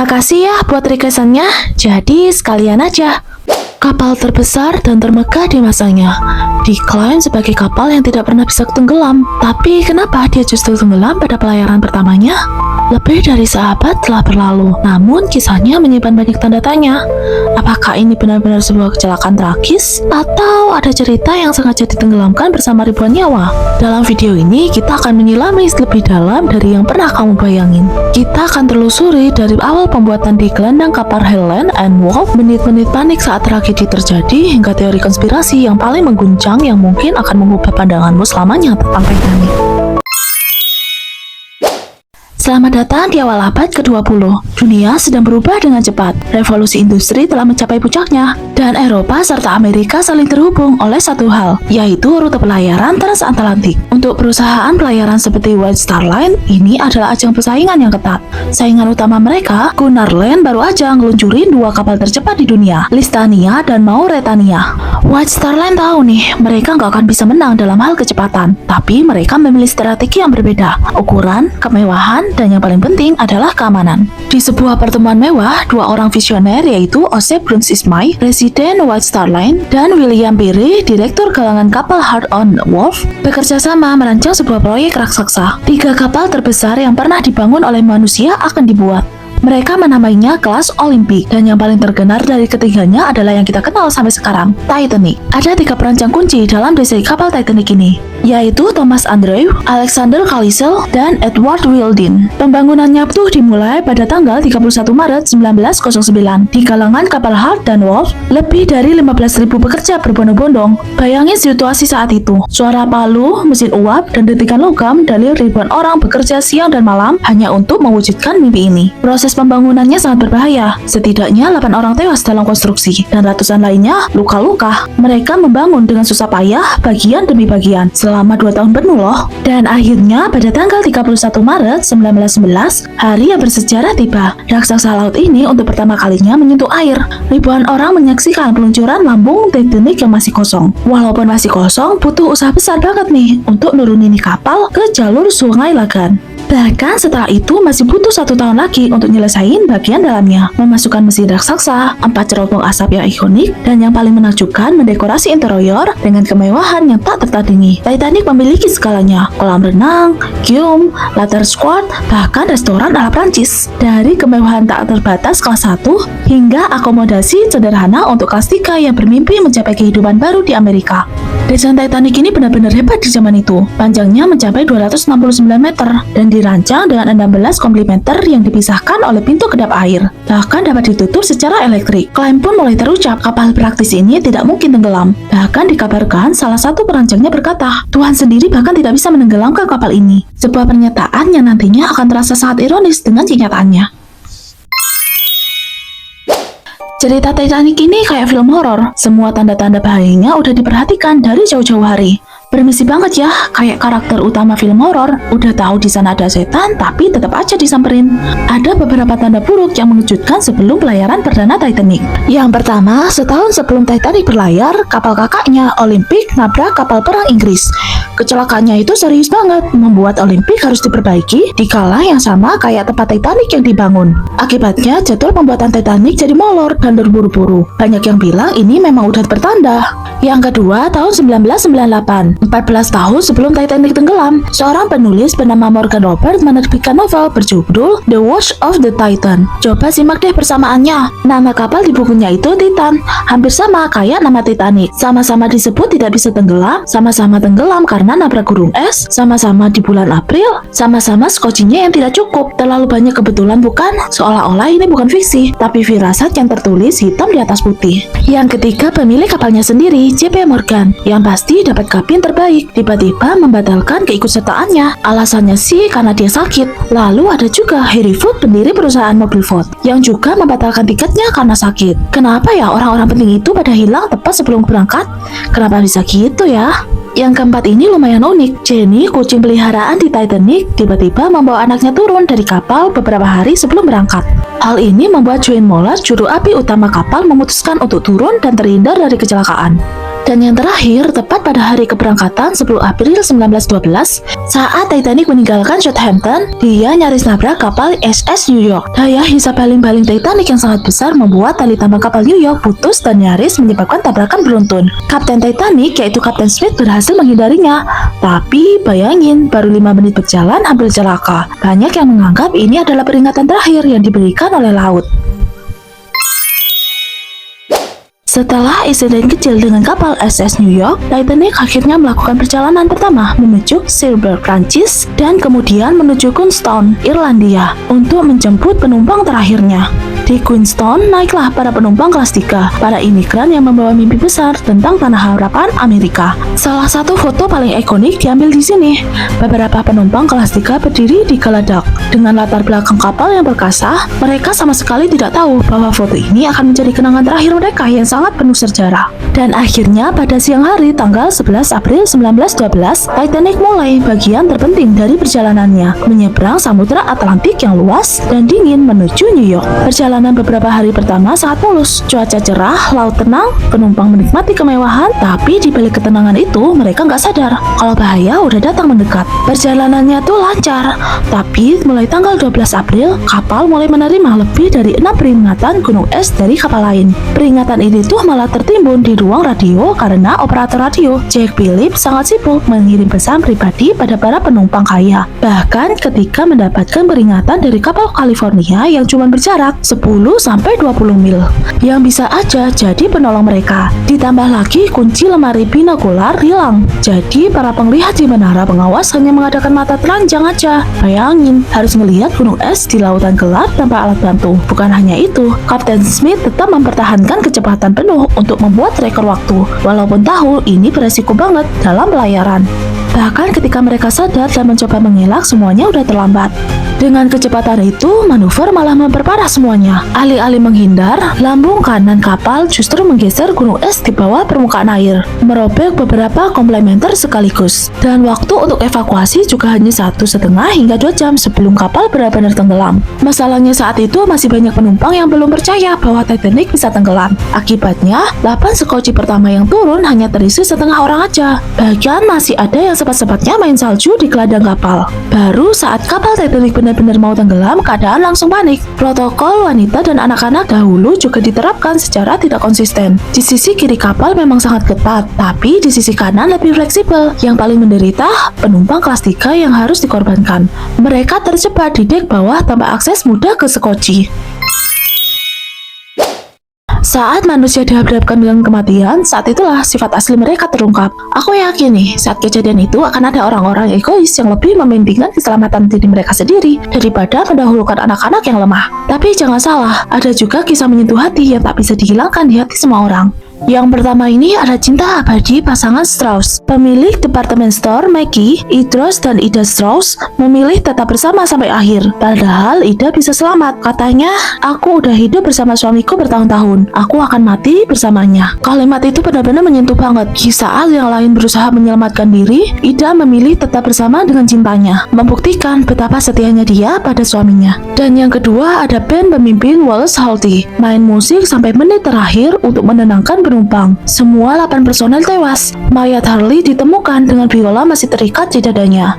Terima kasih ya buat requestannya. Jadi sekalian aja. Kapal terbesar dan termegah di masanya, diklaim sebagai kapal yang tidak pernah bisa tenggelam. Tapi kenapa dia justru tenggelam pada pelayaran pertamanya? Lebih dari seabad telah berlalu, namun kisahnya menyimpan banyak tanda tanya. Apakah ini benar-benar sebuah kecelakaan tragis? Atau ada cerita yang sengaja ditenggelamkan bersama ribuan nyawa? Dalam video ini, kita akan menyelami lebih dalam dari yang pernah kamu bayangin. Kita akan telusuri dari awal pembuatan di gelandang kapal Helen and Wolf, menit-menit panik saat tragedi terjadi, hingga teori konspirasi yang paling mengguncang yang mungkin akan mengubah pandanganmu selamanya tentang Titanic. Selamat datang di awal abad ke-20. Dunia sedang berubah dengan cepat. Revolusi industri telah mencapai puncaknya, dan Eropa serta Amerika saling terhubung oleh satu hal, yaitu rute pelayaran transatlantik. Untuk perusahaan pelayaran seperti White Star Line, ini adalah ajang persaingan yang ketat. Saingan utama mereka, Cunard Line, baru aja ngeluncurin dua kapal tercepat di dunia, Listania dan Mauretania. White Star Line tahu nih, mereka nggak akan bisa menang dalam hal kecepatan, tapi mereka memilih strategi yang berbeda, ukuran, kemewahan, dan yang paling penting adalah keamanan. Di sebuah pertemuan mewah, dua orang visioner yaitu Osip Bruns Ismay, Presiden White Star Line, dan William Peary, Direktur galangan kapal Heart on Wolf, bekerja sama merancang sebuah proyek raksasa. 3 kapal terbesar yang pernah dibangun oleh manusia akan dibuat. Mereka menamainya kelas Olimpik, dan yang paling terkenal dari ketiganya adalah yang kita kenal sampai sekarang, Titanic. Ada 3 perancang kunci dalam desain kapal Titanic ini, yaitu Thomas Andrew, Alexander Kalisel, dan Edward Wildin. Pembangunannya tuh dimulai pada tanggal 31 Maret 1909 di galangan kapal Heart dan Wolf. Lebih dari 15.000 pekerja berbondong-bondong. Bayangin situasi saat itu, suara palu, mesin uap, dan detikan logam dari ribuan orang bekerja siang dan malam hanya untuk mewujudkan mimpi ini. Proses pembangunannya sangat berbahaya. Setidaknya 8 orang tewas dalam konstruksi, dan ratusan lainnya luka-luka. Mereka membangun dengan susah payah, bagian demi bagian, selama 2 tahun penuh loh. Dan akhirnya pada tanggal 31 Maret 1911, hari yang bersejarah tiba. Raksasa laut ini untuk pertama kalinya menyentuh air. Ribuan orang menyaksikan peluncuran lambung Titanic yang masih kosong. Walaupun masih kosong, butuh usaha besar banget nih untuk nurunin kapal ke jalur Sungai Lagan. Bahkan setelah itu masih butuh 1 tahun lagi untuk nyelesain bagian dalamnya, memasukkan mesin raksasa, 4 cerobong asap yang ikonik, dan yang paling menakjubkan mendekorasi interior dengan kemewahan yang tak tertandingi. Titanic memiliki segalanya, kolam renang, gym, latar squat, bahkan restoran ala Prancis. Dari kemewahan tak terbatas kelas 1 hingga akomodasi sederhana untuk kelas 3 yang bermimpi mencapai kehidupan baru di Amerika. Desain Titanic ini benar-benar hebat di zaman itu. Panjangnya mencapai 269 meter dan dirancang dengan 16 komplimeter yang dipisahkan oleh pintu kedap air. Bahkan dapat ditutup secara elektrik. Klaim pun mulai terucap, kapal praktis ini tidak mungkin tenggelam. Bahkan dikabarkan salah satu perancangnya berkata, Tuhan sendiri bahkan tidak bisa menenggelamkan kapal ini. Sebuah pernyataan yang nantinya akan terasa sangat ironis dengan kenyataannya. Cerita Titanic ini kayak film horor. Semua tanda-tanda bahayanya udah diperhatikan dari jauh-jauh hari. Permisi banget ya, kayak karakter utama film horor. Udah tahu di sana ada setan, tapi tetap aja disamperin. Ada beberapa tanda buruk yang mengejutkan sebelum pelayaran perdana Titanic. Yang pertama, setahun sebelum Titanic berlayar, kapal kakaknya Olympic nabrak kapal perang Inggris. Kecelakaannya itu serius banget, membuat Olympic harus diperbaiki di kala yang sama kayak tempat Titanic yang dibangun. Akibatnya, jadwal pembuatan Titanic jadi molor dan terburu-buru. Banyak yang bilang ini memang udah bertanda. Yang kedua, tahun 1998. 14 tahun sebelum Titanic tenggelam, seorang penulis bernama Morgan Robert menerbitkan novel berjudul The Watch of the Titan. Coba simak deh persamaannya. Nama kapal di bukunya itu Titan, hampir sama kayak nama Titanic. Sama-sama disebut tidak bisa tenggelam, sama-sama tenggelam karena nabrak gurun es, sama-sama di bulan April, sama-sama skocinya yang tidak cukup. Terlalu banyak kebetulan bukan? Seolah-olah ini bukan fiksi, tapi firasat yang tertulis hitam di atas putih. Yang ketiga, pemilik kapalnya sendiri, J.P. Morgan, yang pasti dapat kabin terbaik, tiba-tiba membatalkan keikutsertaannya. Alasannya sih karena dia sakit. Lalu ada juga Harry Ford, pendiri perusahaan mobil Ford, yang juga membatalkan tiketnya karena sakit. Kenapa ya orang-orang penting itu pada hilang tepat sebelum berangkat? Kenapa bisa gitu ya? Yang keempat ini lumayan unik. Jenny, kucing peliharaan di Titanic, tiba-tiba membawa anaknya turun dari kapal beberapa hari sebelum berangkat. Hal ini membuat Joan Moller, juru api utama kapal, memutuskan untuk turun dan terhindar dari kecelakaan. Dan yang terakhir, tepat pada hari keberangkatan 10 April 1912, saat Titanic meninggalkan Southampton, dia nyaris nabrak kapal SS New York. Daya hisap baling-baling Titanic yang sangat besar membuat tali tambang kapal New York putus dan nyaris menyebabkan tabrakan beruntun. Kapten Titanic, yaitu Kapten Smith, berhasil menghindarinya. Tapi bayangin, baru 5 menit berjalan hampir celaka. Banyak yang menganggap ini adalah peringatan terakhir yang diberikan oleh laut. Setelah insiden kecil dengan kapal SS New York, Titanic akhirnya melakukan perjalanan pertama menuju Cherbourg, Prancis, dan kemudian menuju Queenstown, Irlandia, untuk menjemput penumpang terakhirnya. Di Queenstown, naiklah para penumpang kelas 3, para imigran yang membawa mimpi besar tentang tanah harapan Amerika. Salah satu foto paling ikonik diambil di sini. Beberapa penumpang kelas 3 berdiri di geladak. Dengan latar belakang kapal yang perkasa, mereka sama sekali tidak tahu bahwa foto ini akan menjadi kenangan terakhir mereka yang sangat penuh sejarah. Dan akhirnya pada siang hari tanggal 11 April 1912, Titanic mulai bagian terpenting dari perjalanannya, menyeberang Samudra Atlantik yang luas dan dingin menuju New York. Perjalanan beberapa hari pertama sangat mulus, cuaca cerah, laut tenang, penumpang menikmati kemewahan, tapi di balik ketenangan itu mereka nggak sadar kalau bahaya udah datang mendekat. Perjalanannya tuh lancar, tapi mulai tanggal 12 April, kapal mulai menerima lebih dari 6 peringatan gunung es dari kapal lain. Peringatan ini tuh malah tertimbun di ruang radio karena operator radio Jack Phillips sangat sibuk mengirim pesan pribadi pada para penumpang kaya. Bahkan ketika mendapatkan peringatan dari kapal California yang cuma berjarak 10-20 mil, yang bisa aja jadi penolong mereka. Ditambah lagi kunci lemari binokular hilang, jadi para penglihat di menara pengawas hanya mengadakan mata telanjang aja. Bayangin, harus melihat gunung es di lautan gelap tanpa alat bantu. Bukan hanya itu, Kapten Smith tetap mempertahankan kecepatan penuh untuk membuat rekor waktu, walaupun tahu ini beresiko banget dalam pelayaran. Bahkan ketika mereka sadar dan mencoba mengelak, semuanya udah terlambat. Dengan kecepatan itu, manuver malah memperparah semuanya. Alih-alih menghindar, lambung kanan kapal justru menggeser gunung es di bawah permukaan air, merobek beberapa komplementer sekaligus. Dan waktu untuk evakuasi juga hanya 1,5 hingga 2 jam sebelum kapal benar-benar tenggelam. Masalahnya saat itu masih banyak penumpang yang belum percaya bahwa Titanic bisa tenggelam. Akibatnya, 8 sekoci pertama yang turun hanya terisi setengah orang aja. Bahkan masih ada yang sempat-sempatnya main salju di gelandang kapal. Baru saat kapal Titanic benar-benar mau tenggelam, keadaan langsung panik. Protokol wanita dan anak-anak dahulu juga diterapkan secara tidak konsisten. Di sisi kiri kapal memang sangat ketat, tapi di sisi kanan lebih fleksibel. Yang paling menderita, penumpang kelas 3 yang harus dikorbankan. Mereka terjebak di dek bawah tanpa akses mudah ke sekoci. Saat manusia dihadapkan dengan kematian, saat itulah sifat asli mereka terungkap. Aku yakin nih, saat kejadian itu akan ada orang-orang egois yang lebih mementingkan keselamatan diri mereka sendiri daripada mendahulukan anak-anak yang lemah. Tapi jangan salah, ada juga kisah menyentuh hati yang tak bisa dihilangkan di hati semua orang. Yang pertama ini ada cinta abadi pasangan Strauss. Pemilik departemen store Maggie, Idros dan Ida Strauss memilih tetap bersama sampai akhir. Padahal Ida bisa selamat. Katanya, aku udah hidup bersama suamiku bertahun-tahun. Aku akan mati bersamanya. Kalimat itu benar-benar menyentuh banget. Saat yang lain berusaha menyelamatkan diri, Ida memilih tetap bersama dengan cintanya, membuktikan betapa setianya dia pada suaminya. Dan yang kedua ada band pemimpin Wallace Halty, main musik sampai menit terakhir untuk menenangkan penumpang. Semua 8 personel tewas. Mayat Harley ditemukan dengan biola masih terikat di dadanya.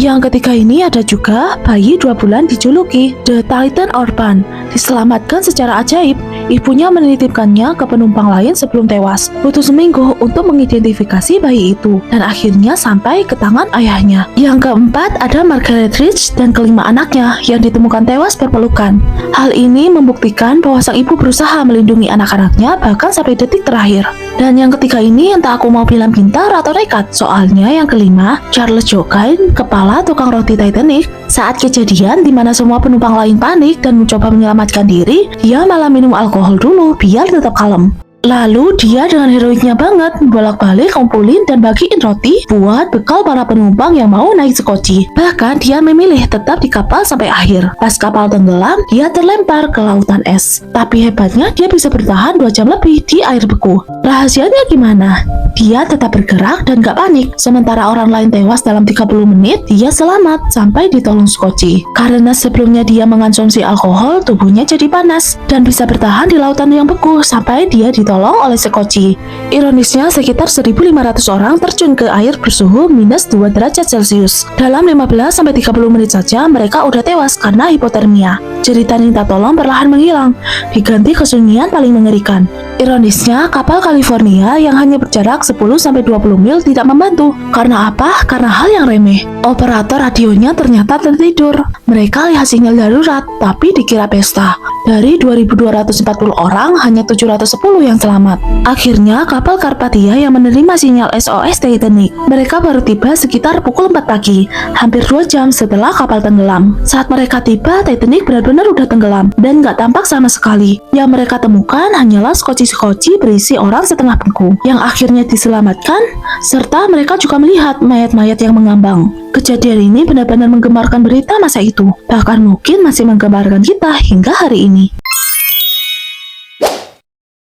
Yang ketiga ini ada juga bayi 2 bulan dijuluki The Titan Orphan, diselamatkan secara ajaib. Ibunya menitipkannya ke penumpang lain sebelum tewas. Butuh seminggu untuk mengidentifikasi bayi itu, dan akhirnya sampai ke tangan ayahnya. Yang keempat ada Margaret Rich dan kelima anaknya yang ditemukan tewas berpelukan. Hal ini membuktikan bahwa sang ibu berusaha melindungi anak-anaknya bahkan sampai detik terakhir. Dan yang ketiga ini entah aku mau bilang pintar atau nekat. Soalnya yang kelima, Charles Jogain, kepala tukang roti Titanic. Saat kejadian di mana semua penumpang lain panik dan mencoba menyelamatkan diri, dia malah minum alkohol dulu biar tetap kalem. Lalu dia dengan heroiknya banget bolak-balik ngumpulin dan bagiin roti buat bekal para penumpang yang mau naik sekoci. Bahkan dia memilih tetap di kapal sampai akhir. Pas kapal tenggelam, dia terlempar ke lautan es. Tapi hebatnya dia bisa bertahan 2 jam lebih di air beku. Rahasianya gimana? Dia tetap bergerak dan gak panik. Sementara orang lain tewas dalam 30 menit, dia selamat sampai ditolong sekoci. Karena sebelumnya dia mengonsumsi alkohol, tubuhnya jadi panas dan bisa bertahan di lautan yang beku sampai dia ditolong tertolong oleh sekoci. Ironisnya, sekitar 1.500 orang terjun ke air bersuhu minus 2 derajat Celcius. Dalam 15-30 menit saja, mereka udah tewas karena hipotermia. Jeritan minta tolong perlahan menghilang, diganti kesunyian paling mengerikan. Ironisnya, kapal California yang hanya berjarak 10-20 mil tidak membantu. Karena apa? Karena hal yang remeh. Operator radionya ternyata tertidur. Mereka lihat sinyal darurat, tapi dikira pesta. Dari 2.240 orang, hanya 710 yang selamat. Akhirnya, kapal Carpathia yang menerima sinyal SOS Titanic. Mereka baru tiba sekitar pukul 4 pagi, hampir 2 jam setelah kapal tenggelam. Saat mereka tiba, Titanic benar-benar udah tenggelam, dan nggak tampak sama sekali. Yang mereka temukan hanyalah skoci-skoci berisi orang setengah bengkung, yang akhirnya diselamatkan, serta mereka juga melihat mayat-mayat yang mengambang. Kejadian ini benar-benar menggemarkan berita masa itu, bahkan mungkin masih menggemarkan kita hingga hari ini.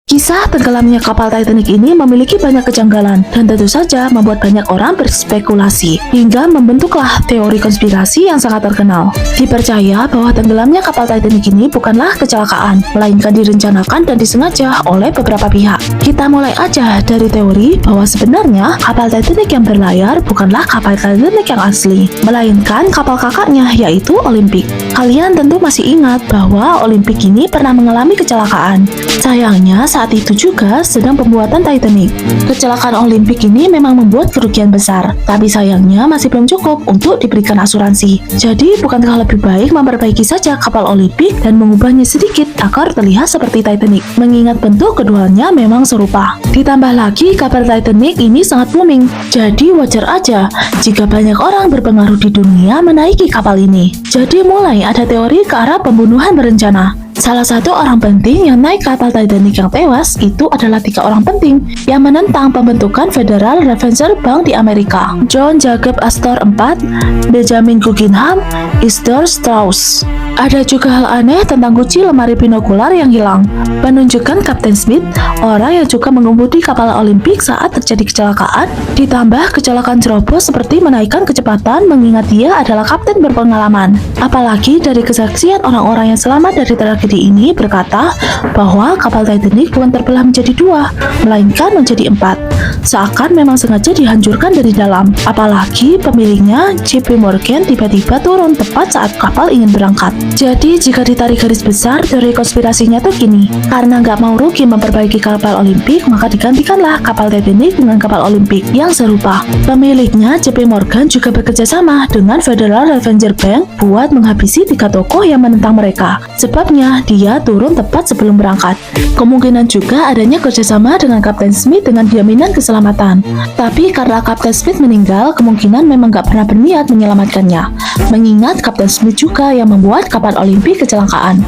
Kisah tenggelamnya kapal Titanic ini memiliki banyak kejanggalan dan tentu saja membuat banyak orang berspekulasi hingga membentuklah teori konspirasi yang sangat terkenal. Dipercaya bahwa tenggelamnya kapal Titanic ini bukanlah kecelakaan, melainkan direncanakan dan disengaja oleh beberapa pihak. Kita mulai aja dari teori bahwa sebenarnya kapal Titanic yang berlayar bukanlah kapal Titanic yang asli, melainkan kapal kakaknya yaitu Olympic. Kalian tentu masih ingat bahwa Olympic ini pernah mengalami kecelakaan. Sayangnya saat itu juga sedang pembuatan Titanic. Kecelakaan Olympic ini memang membuat kerugian besar, tapi sayangnya masih belum cukup untuk diberikan asuransi. Jadi bukankah lebih baik memperbaiki saja kapal Olympic dan mengubahnya sedikit agar terlihat seperti Titanic, mengingat bentuk keduanya memang serupa. Ditambah lagi kapal Titanic ini sangat booming, jadi wajar aja jika banyak orang berpengaruh di dunia menaiki kapal ini. Jadi mulai ada teori ke arah pembunuhan berencana. Salah satu orang penting yang naik kapal Titanic yang tewas itu adalah 3 orang penting yang menentang pembentukan Federal Reserve Bank di Amerika. John Jacob Astor IV, Benjamin Guggenheim, Isidor Straus. Ada juga hal aneh tentang kunci lemari binokular yang hilang, menunjukkan Kapten Smith, orang yang juga mengemudi kapal Olympic saat terjadi kecelakaan, ditambah kecelakaan cerobos seperti menaikkan kecepatan mengingat dia adalah kapten berpengalaman. Apalagi dari kesaksian orang-orang yang selamat dari tragedi ini berkata bahwa kapal Titanic bukan terbelah menjadi 2, melainkan menjadi 4. Seakan memang sengaja dihancurkan dari dalam. Apalagi pemiliknya, JP Morgan, tiba-tiba turun tepat saat kapal ingin berangkat. Jadi jika ditarik garis besar, teori konspirasinya tuh gini, karena nggak mau rugi memperbaiki kapal Olympic, maka digantikanlah kapal Titanic dengan kapal Olympic yang serupa. Pemiliknya, JP Morgan, juga bekerja sama dengan Federal Reserve Bank buat menghabisi 3 tokoh yang menentang mereka. Sebabnya, dia turun tepat sebelum berangkat. Kemungkinan juga adanya kerjasama dengan Kapten Smith dengan jaminan keselamatan. Tapi karena Kapten Smith meninggal, kemungkinan memang nggak pernah berniat menyelamatkannya. Mengingat Kapten Smith juga yang membuat kapal Olympic kecelakaan.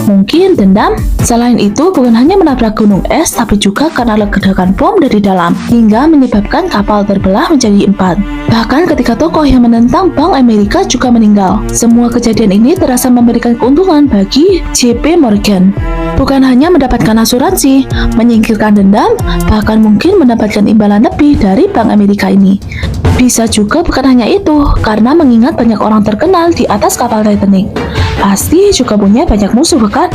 Mungkin dendam? Selain itu, bukan hanya menabrak gunung es, tapi juga karena ledakan bom dari dalam, hingga menyebabkan kapal terbelah menjadi 4. Bahkan ketika tokoh yang menentang Bank Amerika juga meninggal. Semua kejadian ini terasa memberikan keuntungan bagi JP Morgan. Bukan hanya mendapatkan asuransi, menyingkirkan dendam, bahkan mungkin mendapatkan imbalan lebih dari Bank Amerika ini. Bisa juga bukan hanya itu, karena mengingat banyak orang terkenal di atas kapal Titanic. Pasti juga punya banyak musuh, bukan?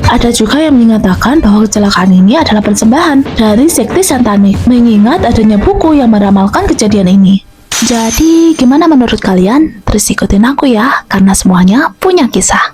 Ada juga yang mengatakan bahwa kecelakaan ini adalah persembahan dari sekte satanik, mengingat adanya buku yang meramalkan kejadian ini. Jadi, gimana menurut kalian? Terus ikutin aku ya, karena semuanya punya kisah.